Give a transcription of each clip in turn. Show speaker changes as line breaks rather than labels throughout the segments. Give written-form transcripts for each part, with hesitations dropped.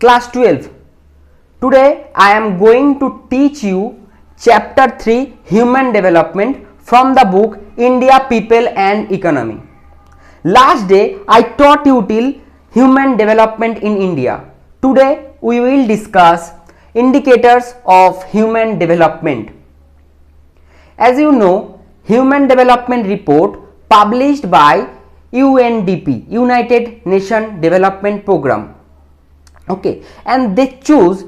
Class 12. Today I am going to teach you chapter 3 Human Development from the book India, People and Economy. Last day I taught you till Human Development in India. Today we will discuss indicators of human development. As you know, Human Development Report published by UNDP, United Nations Development Program. Okay, and they choose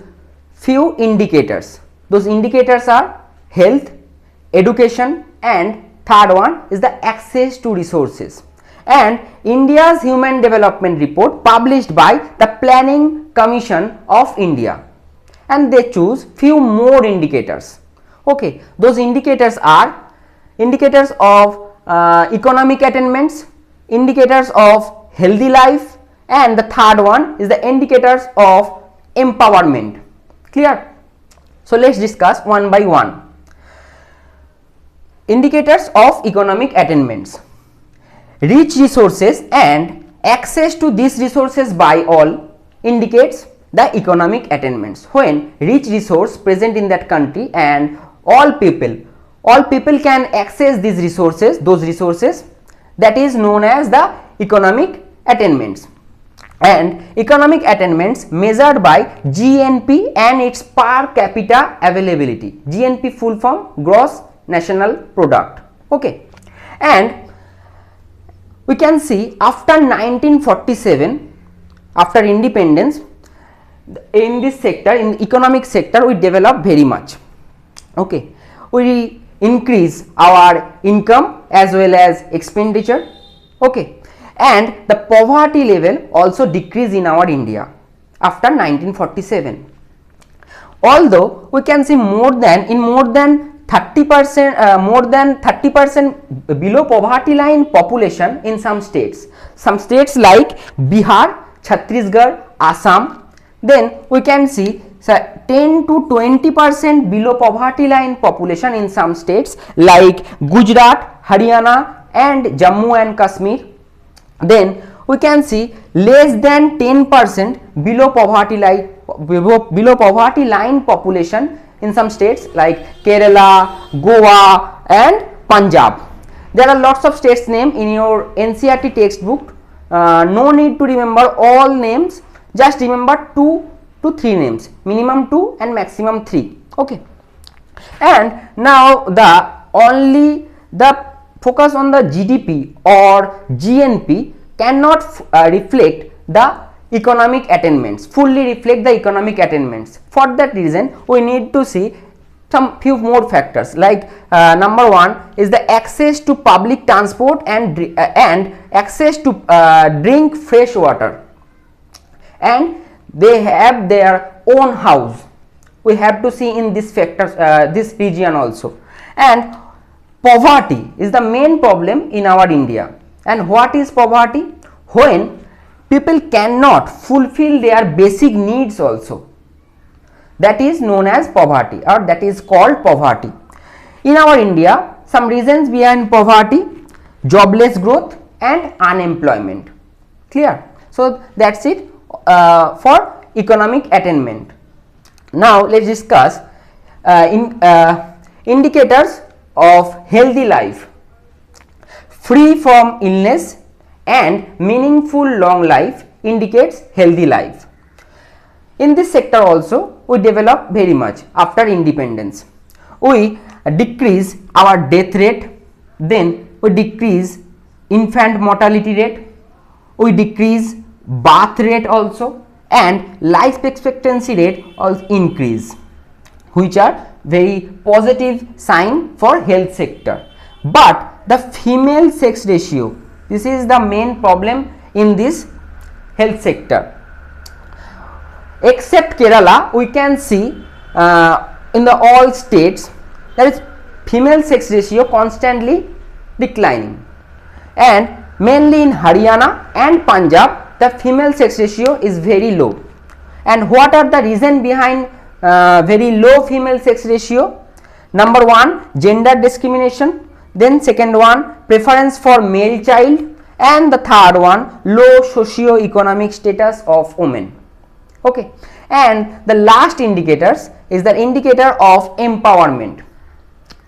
few indicators. Those indicators are health, education, and third one is the access to resources. And India's Human Development Report published by the Planning Commission of India, and they choose few more indicators. Okay, those indicators are indicators of economic attainments, indicators of healthy life, and the third one is the indicators of empowerment. Clear? So let's discuss one by one. Indicators of economic attainments. Rich resources and access to these resources by all indicates the economic attainments. When rich resource present in that country and all people can access these resources, those resources, that is known as the economic attainments. And economic attainments measured by GNP and its per capita availability. GNP full form gross national product. Okay, and we can see after 1947, after independence, in this sector, in economic sector, we develop very much. Okay, we increase our income as well as expenditure. Okay, and the poverty level also decrease in our India after 1947. Although we can see more than 30% below poverty line population in some states like Bihar, Chhattisgarh, Assam. Then we can see 10 to 20% below poverty line population in some states like Gujarat, Haryana and Jammu and Kashmir. Then we can see less than 10% below poverty line population in some states like Kerala, Goa and Punjab. There are lots of states name in your NCERT textbook. No need to remember all names, just remember 2 to 3 names, minimum 2 and maximum 3. Okay, and now the focus on the GDP or GNP cannot reflect the economic attainments, fully reflect the economic attainments. For that reason we need to see some few more factors like number one is the access to public transport and access to drink fresh water, and they have their own house. We have to see in this factors, this region also. And poverty is the main problem in our India. And what is poverty? When people cannot fulfill their basic needs also, that is known as poverty, or that is called poverty. In our India, some reasons behind poverty: jobless growth and unemployment. Clear? So that's it for economic attainment. Now let's discuss indicators of healthy life. Free from illness and meaningful long life indicates healthy life. In this sector also we develop very much after independence. We decrease our death rate, then we decrease infant mortality rate, we decrease birth rate also, and life expectancy rate also increase, which are very positive sign for health sector. But the female sex ratio, this is the main problem in this health sector. Except Kerala, we can see in the all states there is female sex ratio constantly declining, and mainly in Haryana and Punjab the female sex ratio is very low. And what are the reason behind very low female sex ratio? Number one, gender discrimination. Then second one, preference for male child, and the third one, low socio-economic status of women. Okay, and the last indicators is the indicator of empowerment.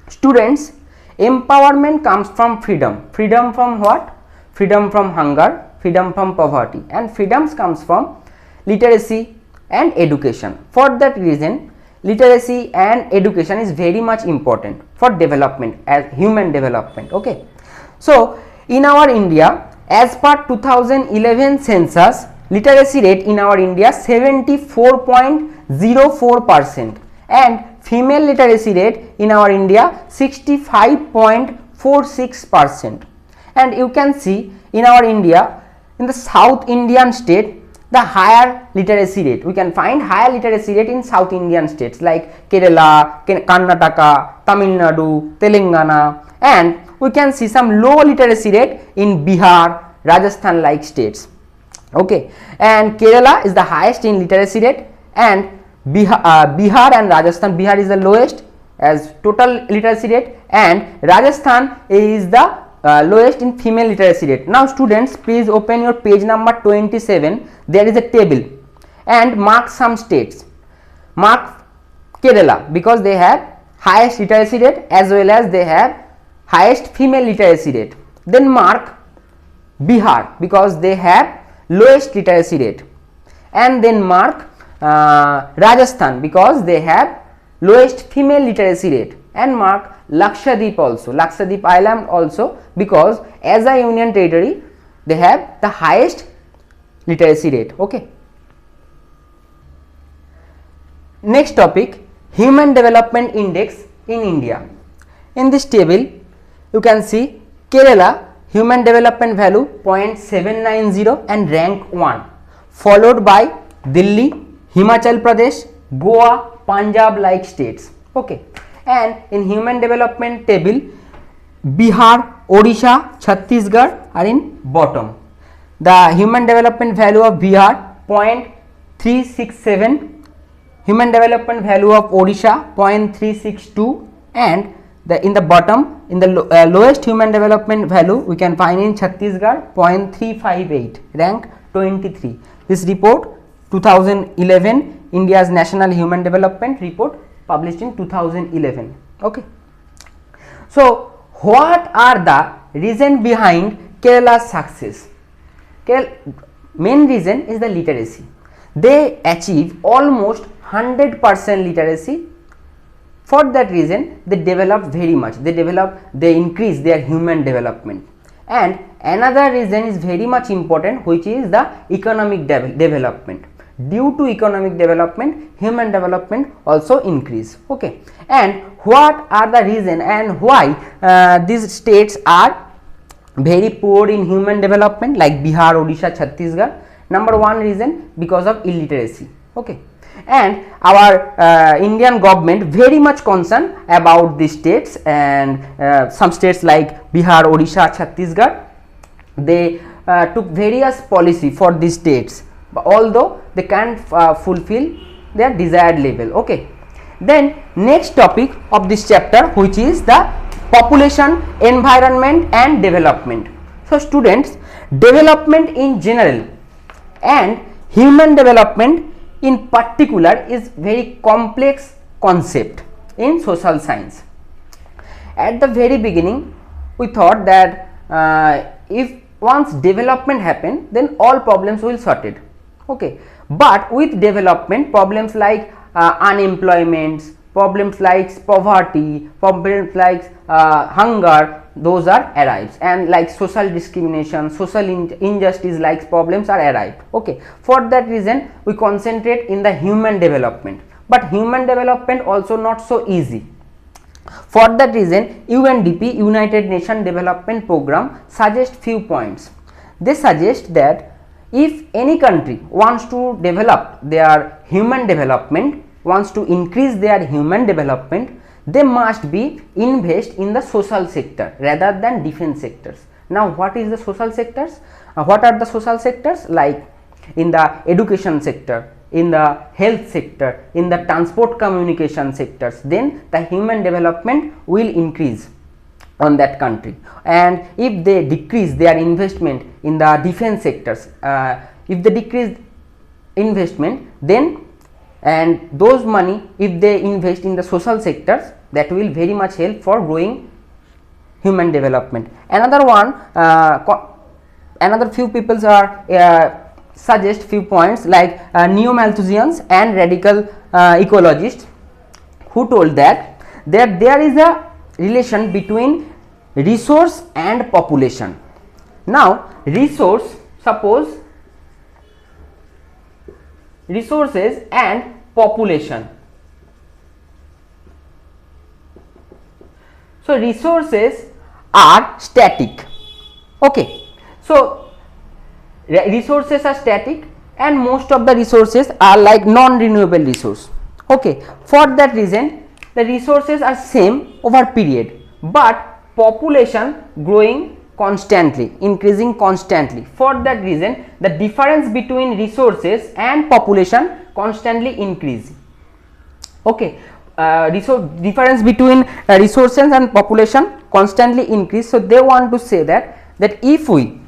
Students, empowerment comes from freedom. Freedom from what? Freedom from hunger, freedom from poverty, and freedoms comes from literacy and education. For that reason, literacy and education is very much important for development, as human development. Okay, so in our India, as per 2011 census, literacy rate in our India 74.04% and female literacy rate in our India 65.46%. And you can see in our India, in the South Indian state, the higher literacy rate. We can find higher literacy rate in South Indian states like Kerala, Karnataka, Tamil Nadu, Telangana, and we can see some low literacy rate in Bihar, Rajasthan like states. Okay, and Kerala is the highest in literacy rate, and Bihar and Rajasthan, Bihar is the lowest as total literacy rate, and Rajasthan is the lowest in female literacy rate. Now students, please open your page number 27. There is a table and mark some states. Mark Kerala because they have highest literacy rate as well as they have highest female literacy rate. Then mark Bihar because they have lowest literacy rate, and then mark Rajasthan because they have lowest female literacy rate, and mark Lakshadweep also, Lakshadweep Island also, because as a union territory they have the highest literacy rate. Okay. Next topic, Human Development Index in India. In this table you can see Kerala Human Development Value 0.790 and rank 1, followed by Delhi, Himachal Pradesh, Goa, Punjab like states. Okay, and in Human Development table, Bihar, Odisha, Chhattisgarh are in bottom. The Human Development Value of Bihar 0.367, Human Development Value of Odisha 0.362, and in the bottom, in the lowest Human Development Value we can find in Chhattisgarh 0.358, rank 23. This report 2011 India's National Human Development Report published in 2011. Okay. So what are the reason behind Kerala's success? Main reason is the literacy. They achieve almost 100% literacy. For that reason they develop very much, they increase their human development. And another reason is very much important, which is the economic development. Due to economic development, human development also increase. Okay, and what are the reason and why these states are very poor in human development like Bihar, Odisha, Chhattisgarh? Number one reason, because of illiteracy. Okay, and our Indian government very much concerned about these states, and some states like Bihar, Odisha, Chhattisgarh, they took various policy for these states, although they can't fulfill their desired level. Okay, then next topic of this chapter, which is the population, environment and development. So students, development in general and human development in particular is very complex concept in social science. At the very beginning we thought that if once development happen, then all problems will sorted. Okay, but with development, problems like unemployment, problems like poverty, problems like hunger, those are arrives, and like social discrimination, social injustice like problems are arrived. Okay, for that reason we concentrate in the human development, but human development also not so easy. For that reason UNDP, United Nations Development Program, suggest few points. They suggest that if any country wants to develop their human development, wants to increase their human development, they must be invest in the social sector rather than defense sectors. Now what is the social sectors? What are the social sectors? Like in the education sector, in the health sector, in the transport communication sectors, then the human development will increase on that country. And if they decrease their investment in the defense sectors, if they decrease investment, then and those money if they invest in the social sectors, that will very much help for growing human development. Another one, another few peoples are suggest few points like neo-Malthusians and radical ecologists, who told that there is a relation between resource and population. Now resource, suppose resources and population. So resources are static. Okay, so resources are static and most of the resources are like non-renewable resource. Okay, for that reason the resources are same over period, but population growing constantly, increasing constantly. For that reason the difference between resources and population constantly increase. Okay, difference between resources and population constantly increase. So they want to say that if we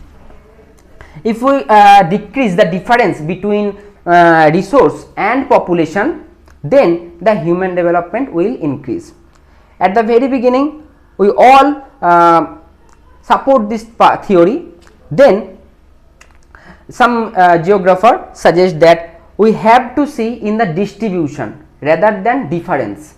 decrease the difference between resource and population, then the human development will increase. At the very beginning we all support this theory, then some geographer suggest that we have to see in the distribution rather than difference.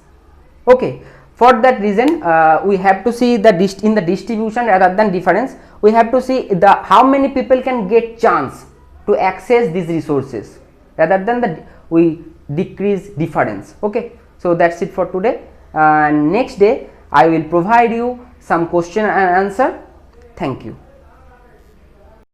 Okay, for that reason we have to see in the distribution rather than difference. We have to see the how many people can get chance to access these resources rather than we decrease difference. Okay, so that's it for today. Next day I will provide you some question and answer. Thank you.